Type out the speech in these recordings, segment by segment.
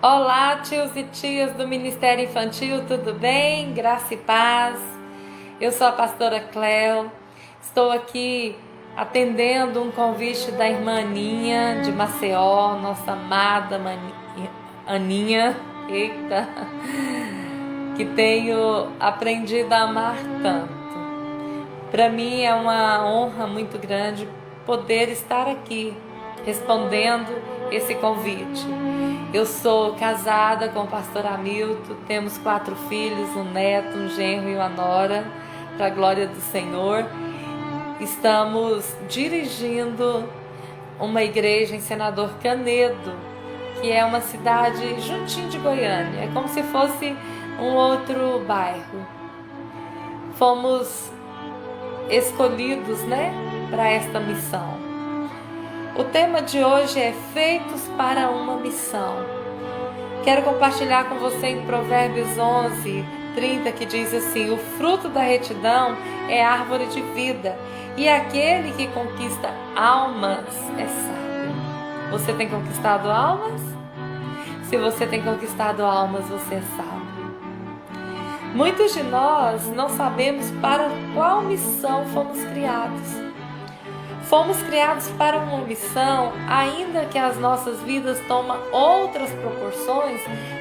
Olá, tios e tias do Ministério Infantil, tudo bem? Graça e paz. Eu sou a pastora Cléo. Estou aqui atendendo um convite da irmã Aninha de Maceió, nossa amada Aninha, eita, que tenho aprendido a amar tanto. Para mim é uma honra muito grande poder estar aqui respondendo esse convite. Eu sou casada com o pastor Hamilton, temos 4 filhos, um neto, um genro e uma nora, para a glória do Senhor. Estamos dirigindo uma igreja em Senador Canedo, que é uma cidade juntinho de Goiânia, é como se fosse um outro bairro. Fomos escolhidos, para esta missão. O tema de hoje é Feitos para uma Missão. Quero compartilhar com você em Provérbios 11:30, que diz assim: o fruto da retidão é árvore de vida, e aquele que conquista almas é sábio. Você tem conquistado almas? Se você tem conquistado almas, você é sábio. Muitos de nós não sabemos para qual missão fomos criados. Fomos criados para uma missão, ainda que as nossas vidas tomem outras proporções,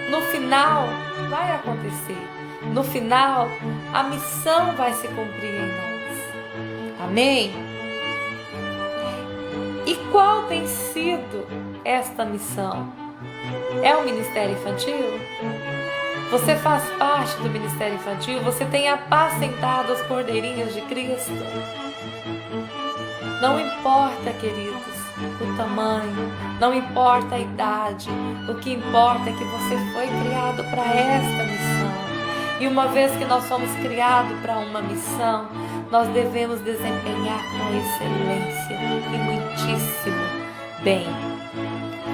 no final vai acontecer. No final, a missão vai se cumprir em nós. Amém? E qual tem sido esta missão? É o Ministério Infantil? Você faz parte do Ministério Infantil? Você tem apacentado as cordeirinhas de Cristo? Não importa, queridos, o tamanho, não importa a idade, o que importa é que você foi criado para esta missão. E uma vez que nós somos criados para uma missão, nós devemos desempenhar com excelência e muitíssimo bem.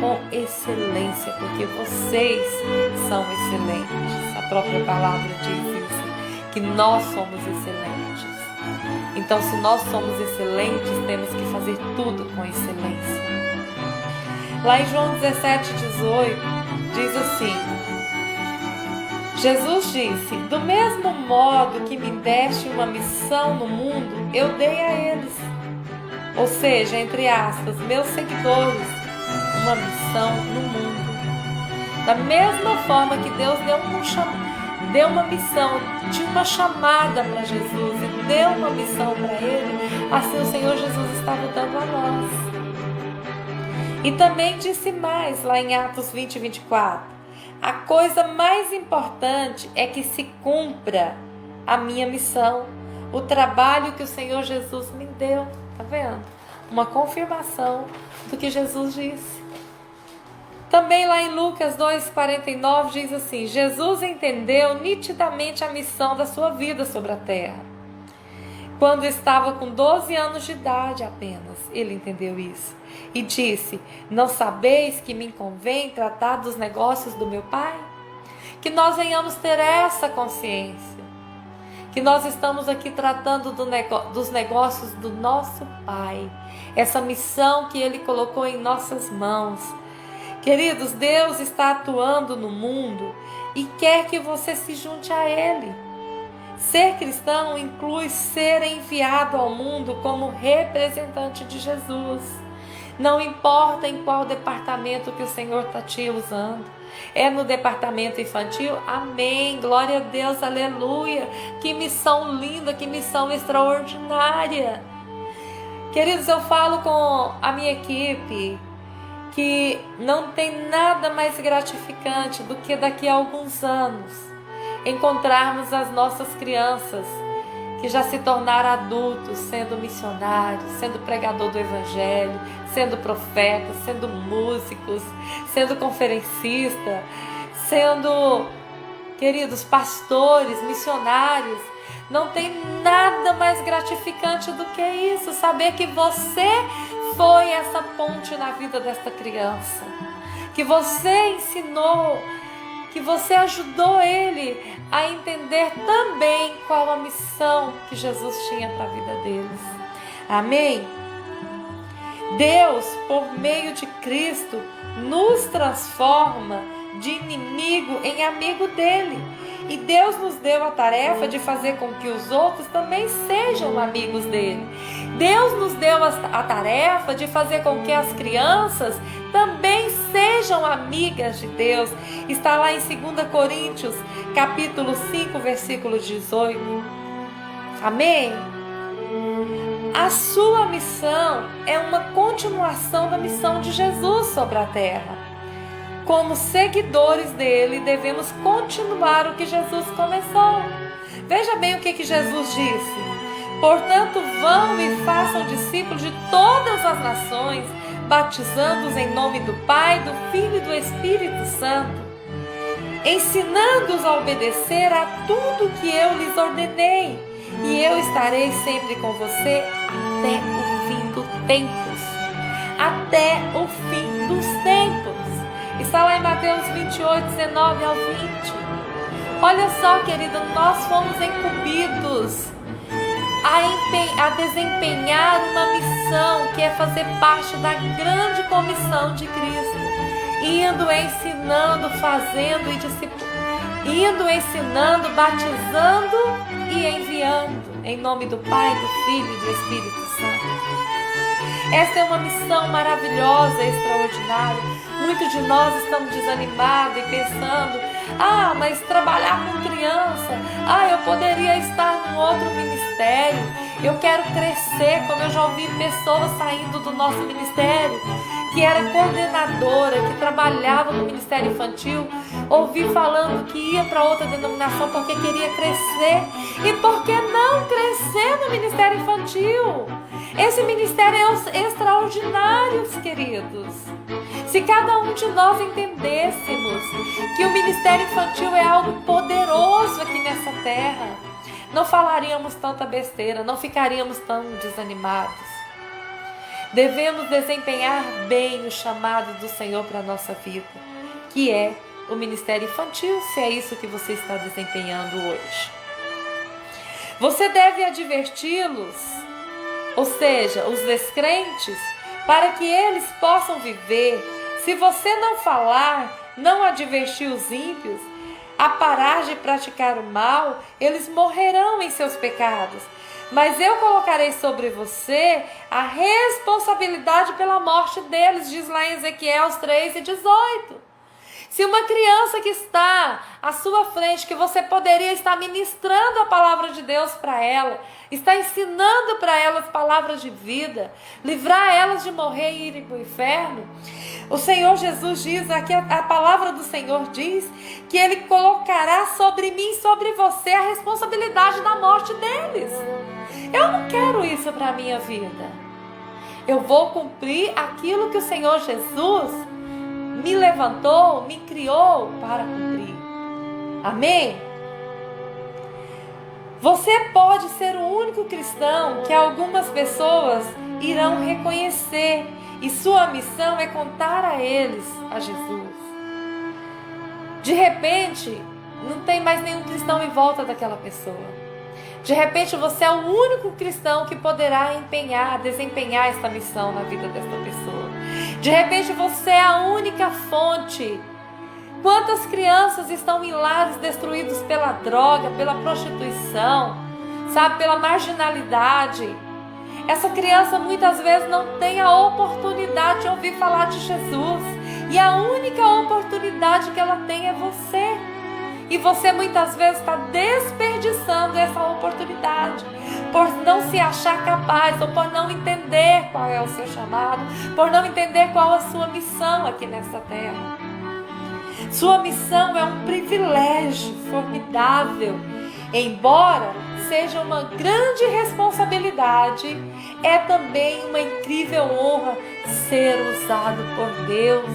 Com excelência, porque vocês são excelentes. A própria palavra diz isso, que nós somos excelentes. Então, se nós somos excelentes, temos que fazer tudo com excelência. Lá em João 17:18, diz assim: Jesus disse: do mesmo modo que me deste uma missão no mundo, eu dei a eles. Ou seja, entre aspas, meus seguidores, uma missão no mundo. Da mesma forma que Deus deu uma missão, tinha uma chamada para Jesus e deu uma missão para ele, assim o Senhor Jesus estava dando a nós. E também disse mais, lá em Atos 20:24, a coisa mais importante é que se cumpra a minha missão, o trabalho que o Senhor Jesus me deu. Tá vendo? Uma confirmação do que Jesus disse. Também lá em Lucas 2:49 diz assim: Jesus entendeu nitidamente a missão da sua vida sobre a terra. Quando estava com 12 anos de idade apenas, ele entendeu isso. E disse: não sabeis que me convém tratar dos negócios do meu Pai? Que nós venhamos ter essa consciência. Que nós estamos aqui tratando dos negócios do nosso Pai. Essa missão que Ele colocou em nossas mãos. Queridos, Deus está atuando no mundo e quer que você se junte a Ele. Ser cristão inclui ser enviado ao mundo como representante de Jesus. Não importa em qual departamento que o Senhor está te usando. É no departamento infantil? Amém, glória a Deus, aleluia. Que missão linda, que missão extraordinária. Queridos, eu falo com a minha equipe que não tem nada mais gratificante do que daqui a alguns anos encontrarmos as nossas crianças que já se tornaram adultos, sendo missionários, sendo pregador do evangelho, sendo profetas, sendo músicos, sendo conferencistas, sendo, queridos, pastores, missionários. Não tem nada mais gratificante do que isso, saber que você foi essa ponte na vida desta criança, que você ensinou, que você ajudou ele a entender também qual a missão que Jesus tinha para a vida deles. Amém? Deus, por meio de Cristo, nos transforma de inimigo em amigo dele. E Deus nos deu a tarefa de fazer com que os outros também sejam amigos dele. Deus nos deu a tarefa de fazer com que as crianças também sejam amigas de Deus. Está lá em 2 Coríntios, capítulo 5, versículo 18. Amém? A sua missão é uma continuação da missão de Jesus sobre a terra. Como seguidores dele, devemos continuar o que Jesus começou. Veja bem o que Jesus disse. Portanto, vão e façam discípulos de todas as nações, batizando-os em nome do Pai, do Filho e do Espírito Santo, ensinando-os a obedecer a tudo que eu lhes ordenei, e eu estarei sempre com você até o fim dos tempos. Até o fim dos tempos. Está lá em Mateus 28, 19 ao 20. Olha só, querido, nós fomos incumbidos a desempenhar uma missão que é fazer parte da grande comissão de Cristo, indo, ensinando, fazendo e discipulando, indo, ensinando, batizando e enviando, em nome do Pai, do Filho e do Espírito Santo. Esta é uma missão maravilhosa, extraordinária. Muitos de nós estamos desanimados e pensando: mas trabalhar com criança, eu poderia estar num outro ministério, eu quero crescer, como eu já ouvi pessoas saindo do nosso ministério, que era coordenadora, que trabalhava no Ministério Infantil, ouvi falando que ia para outra denominação porque queria crescer. E por que não crescer no Ministério Infantil? Esse ministério é extraordinário, queridos. Se cada um de nós entendêssemos que o Ministério Infantil é algo poderoso aqui nessa terra, não falaríamos tanta besteira, não ficaríamos tão desanimados. Devemos desempenhar bem o chamado do Senhor para a nossa vida, que é o Ministério Infantil, se é isso que você está desempenhando hoje. Você deve adverti-los, ou seja, os descrentes, para que eles possam viver. Se você não falar, não advertir os ímpios a parar de praticar o mal, eles morrerão em seus pecados. Mas eu colocarei sobre você a responsabilidade pela morte deles, diz lá em Ezequiel 3:18. Se uma criança que está à sua frente, que você poderia estar ministrando a palavra de Deus para ela, está ensinando para elas palavras de vida, livrar elas de morrer e irem para o inferno, o Senhor Jesus diz, aqui a palavra do Senhor diz, que Ele colocará sobre mim e sobre você a responsabilidade da morte deles. Eu não quero isso para a minha vida. Eu vou cumprir aquilo que o Senhor Jesus me levantou, me criou para cumprir. Amém? Você pode ser o único cristão que algumas pessoas irão reconhecer, e sua missão é contar a eles a Jesus. De repente, não tem mais nenhum cristão em volta daquela pessoa. De repente, você é o único cristão que poderá desempenhar esta missão na vida desta pessoa. De repente, você é a única fonte. Quantas crianças estão em lares destruídos pela droga, pela prostituição, pela marginalidade? Essa criança muitas vezes não tem a oportunidade de ouvir falar de Jesus. E a única oportunidade que ela tem é você. E você muitas vezes está desperdiçando essa oportunidade por não se achar capaz, ou por não entender qual é o seu chamado, por não entender qual é a sua missão aqui nessa terra. Sua missão é um privilégio formidável. Embora seja uma grande responsabilidade, é também uma incrível honra ser usado por Deus.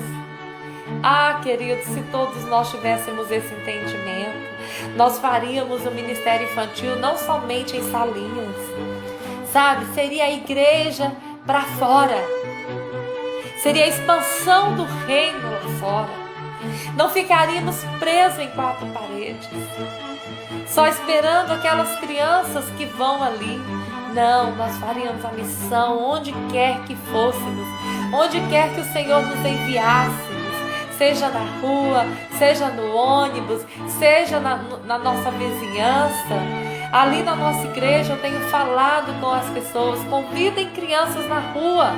Queridos, se todos nós tivéssemos esse entendimento, nós faríamos o ministério infantil não somente em salinhas, seria a igreja para fora, seria a expansão do reino lá fora. Não ficaríamos presos em quatro paredes, só esperando aquelas crianças que vão ali. Não, nós faríamos a missão onde quer que fôssemos, onde quer que o Senhor nos enviasse. seja na rua, seja no ônibus, seja na nossa vizinhança. Ali na nossa igreja eu tenho falado com as pessoas, convidem crianças na rua.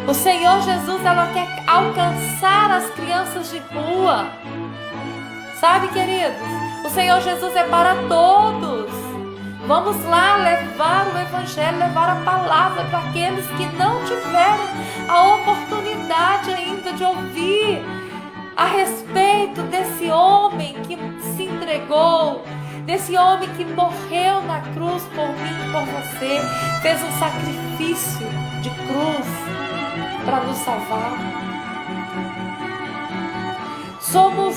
O Senhor Jesus, ela quer alcançar as crianças de rua. Sabe, queridos? O Senhor Jesus é para todos. Vamos lá levar o Evangelho, levar a palavra para aqueles que não tiveram a oportunidade ainda de ouvir a respeito desse homem que se entregou, desse homem que morreu na cruz por mim e por você, fez um sacrifício de cruz para nos salvar. Somos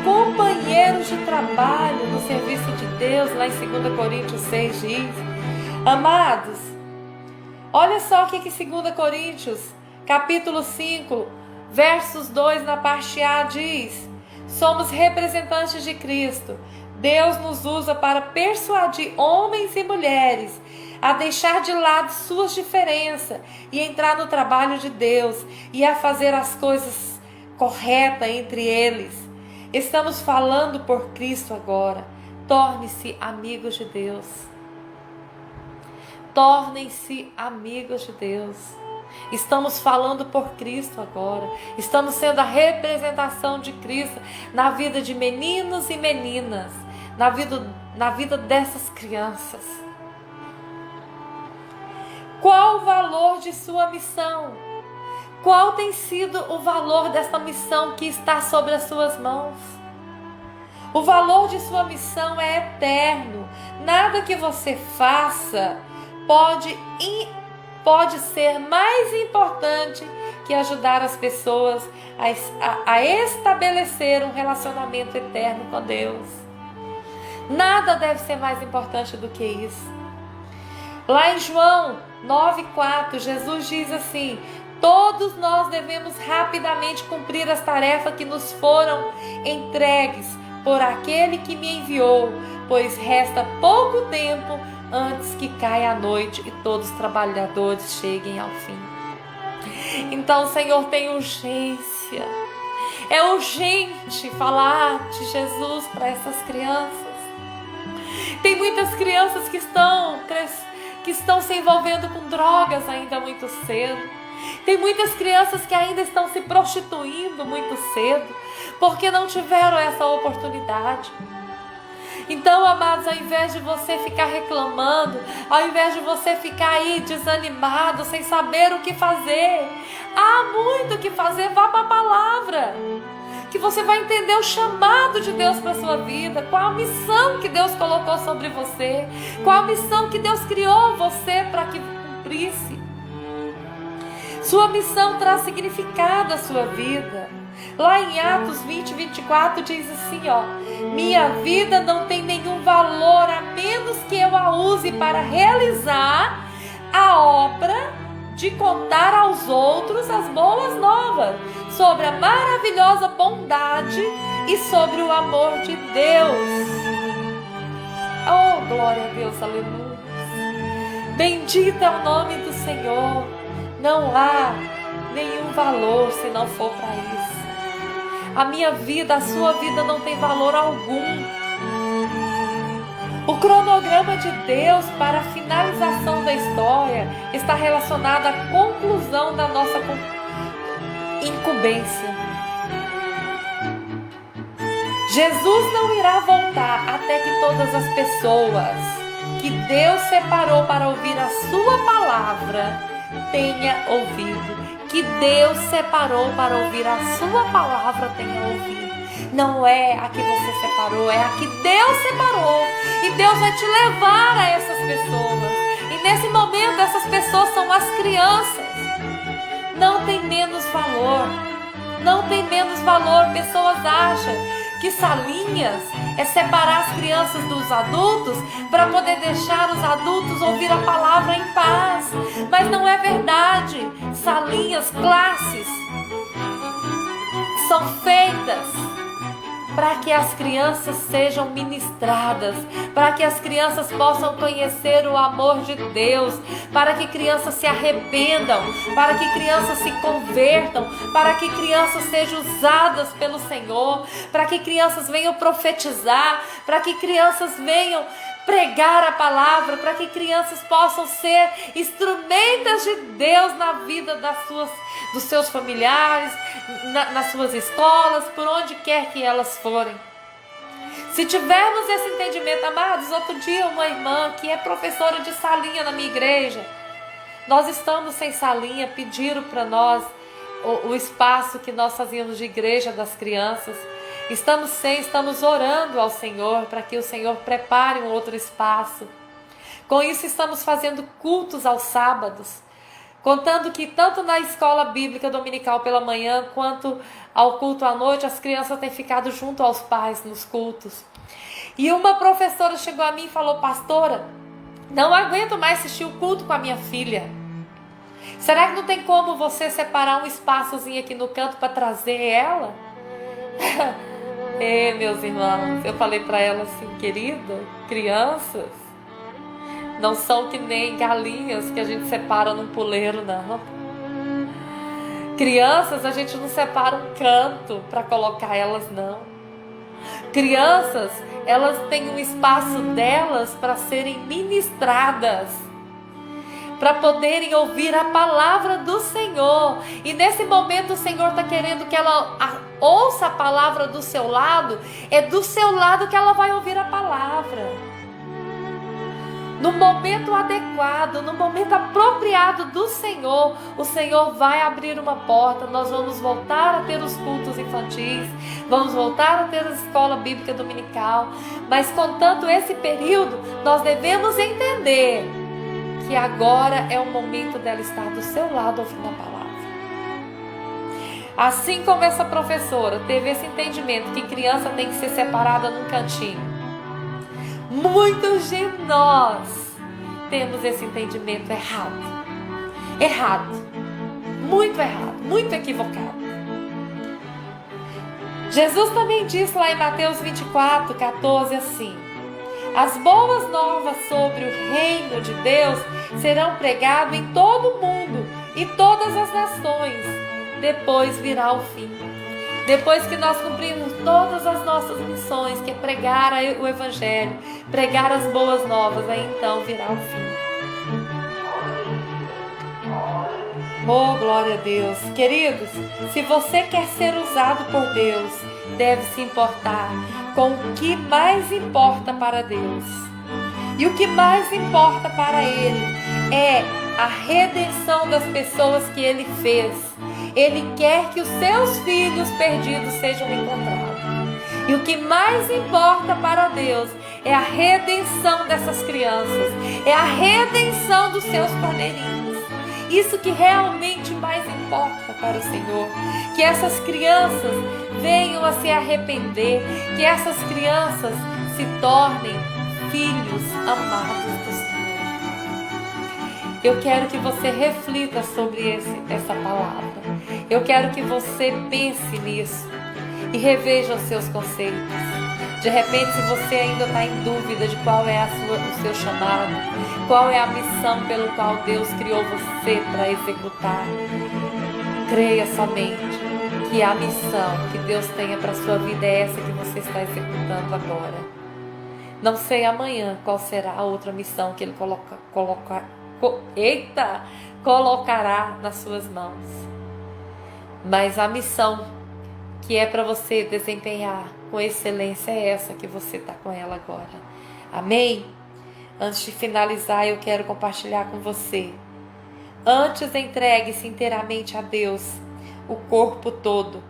companheiros de trabalho no serviço de Deus, lá em 2 Coríntios 6 diz. Amados, olha só o que 2 Coríntios, capítulo 5, versos 2, na parte A, diz: somos representantes de Cristo. Deus nos usa para persuadir homens e mulheres a deixar de lado suas diferenças e entrar no trabalho de Deus e a fazer as coisas corretas entre eles. Estamos falando por Cristo agora. Torne-se amigos de Deus. Tornem-se amigos de Deus. Estamos falando por Cristo agora. Estamos sendo a representação de Cristo na vida de meninos e meninas, na vida dessas crianças. Qual o valor de sua missão? Qual tem sido o valor desta missão que está sobre as suas mãos? O valor de sua missão é eterno. Nada que você faça pode ser mais importante que ajudar as pessoas a estabelecer um relacionamento eterno com Deus. Nada deve ser mais importante do que isso. Lá em João 9,4, Jesus diz assim: todos nós devemos rapidamente cumprir as tarefas que nos foram entregues por aquele que me enviou, pois resta pouco tempo antes que caia a noite e todos os trabalhadores cheguem ao fim. Então, o Senhor tem urgência. É urgente falar de Jesus para essas crianças. Tem muitas crianças que estão se envolvendo com drogas ainda muito cedo. Tem muitas crianças que ainda estão se prostituindo muito cedo, porque não tiveram essa oportunidade. Então, amados, ao invés de você ficar reclamando, ao invés de você ficar aí desanimado, sem saber o que fazer, há muito o que fazer. Vá para a palavra, que você vai entender o chamado de Deus para a sua vida, qual a missão que Deus colocou sobre você, qual a missão que Deus criou você para que cumprisse. Sua missão traz significado à sua vida. Lá em Atos 20, 24 diz assim, minha vida não tem nenhum valor a menos que eu a use para realizar a obra de contar aos outros as boas novas sobre a maravilhosa bondade e sobre o amor de Deus. Oh, glória a Deus, aleluia. Bendito é o nome do Senhor. Não há nenhum valor se não for para isso. A minha vida, a sua vida não tem valor algum. O cronograma de Deus para a finalização da história está relacionado à conclusão da nossa incumbência. Jesus não irá voltar até que todas as pessoas que Deus separou para ouvir a sua palavra tenha ouvido. Que Deus separou para ouvir a sua palavra tenha ouvido. Não é a que você separou, é a que Deus separou. E Deus vai te levar a essas pessoas. E nesse momento essas pessoas são as crianças. Não tem menos valor. Não tem menos valor. Pessoas acham que salinhas é separar as crianças dos adultos para poder deixar os adultos ouvir a palavra em paz. Mas não é verdade. Salinhas, classes são feitas para que as crianças sejam ministradas, para que as crianças possam conhecer o amor de Deus, para que crianças se arrependam, para que crianças se convertam, para que crianças sejam usadas pelo Senhor, para que crianças venham profetizar, para que crianças venham pregar a palavra, para que crianças possam ser instrumentos de Deus na vida dos seus familiares, nas suas escolas, por onde quer que elas forem. Se tivermos esse entendimento, amados, outro dia uma irmã que é professora de salinha na minha igreja, nós estamos sem salinha, pediram para nós o espaço que nós fazíamos de igreja das crianças. Estamos orando ao Senhor para que o Senhor prepare um outro espaço. Com isso estamos fazendo cultos aos sábados, contando que tanto na escola bíblica dominical pela manhã, quanto ao culto à noite, as crianças têm ficado junto aos pais nos cultos. E uma professora chegou a mim e falou: pastora, não aguento mais assistir o culto com a minha filha. Será que não tem como você separar um espaçozinho aqui no canto para trazer ela? Meus irmãos, eu falei para ela assim: querida, crianças não são que nem galinhas que a gente separa num puleiro, não. Crianças, a gente não separa um canto para colocar elas, não. Crianças, elas têm um espaço delas para serem ministradas, para poderem ouvir a palavra do Senhor. E nesse momento o Senhor está querendo que ela ouça a palavra do seu lado. É do seu lado que ela vai ouvir a palavra. No momento adequado, no momento apropriado do Senhor, o Senhor vai abrir uma porta. Nós vamos voltar a ter os cultos infantis, vamos voltar a ter a escola bíblica dominical. Mas contanto esse período, nós devemos entender que agora é o momento dela estar do seu lado ouvindo a palavra. Assim como essa professora teve esse entendimento que criança tem que ser separada num cantinho, muitos de nós temos esse entendimento errado, muito equivocado. Jesus também disse lá em Mateus 24:14 assim: as boas novas sobre o reino de Deus serão pregadas em todo o mundo e todas as nações. Depois virá o fim. Depois que nós cumprimos todas as nossas missões, que é pregar o Evangelho, pregar as boas novas, aí então virá o fim. Oh, glória a Deus. Queridos, se você quer ser usado por Deus, deve se importar com o que mais importa para Deus. E o que mais importa para Ele é a redenção das pessoas que Ele fez. Ele quer que os seus filhos perdidos sejam encontrados. E o que mais importa para Deus é a redenção dessas crianças, é a redenção dos seus corneirinhos. Isso que realmente mais importa para o Senhor. Que essas crianças venham a se arrepender, que essas crianças se tornem filhos amados do Senhor. Eu quero que você reflita sobre essa palavra. Eu quero que você pense nisso e reveja os seus conceitos. De repente, se você ainda está em dúvida de qual é o seu chamado, qual é a missão pelo qual Deus criou você para executar, creia somente que a missão que Deus tenha para a sua vida é essa que você está executando agora. Não sei amanhã qual será a outra missão que Ele colocará nas suas mãos. Mas a missão que é para você desempenhar com excelência é essa que você está com ela agora. Amém? Antes de finalizar, eu quero compartilhar com você. Antes entregue-se inteiramente a Deus, o corpo todo,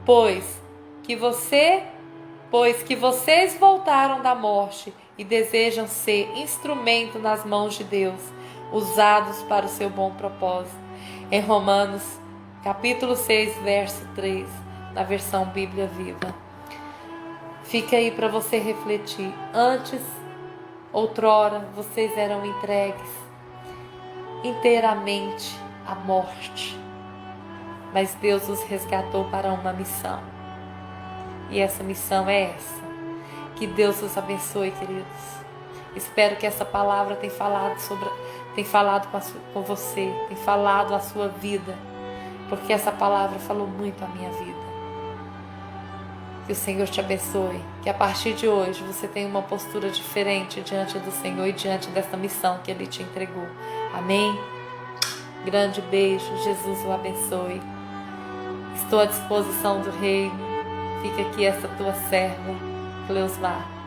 pois que vocês voltaram da morte e desejam ser instrumento nas mãos de Deus, usados para o seu bom propósito. Em Romanos, capítulo 6, verso 3, na versão Bíblia Viva. Fica aí para você refletir. Antes, outrora, vocês eram entregues inteiramente à morte, mas Deus os resgatou para uma missão. E essa missão é essa. Que Deus os abençoe, queridos. Espero que essa palavra tenha falado com você, tenha falado a sua vida, porque essa palavra falou muito a minha vida. Que o Senhor te abençoe, que a partir de hoje você tenha uma postura diferente diante do Senhor e diante dessa missão que Ele te entregou. Amém? Grande beijo, Jesus o abençoe. Estou à disposição do Reino. Fica aqui essa tua serva, Cleusmar.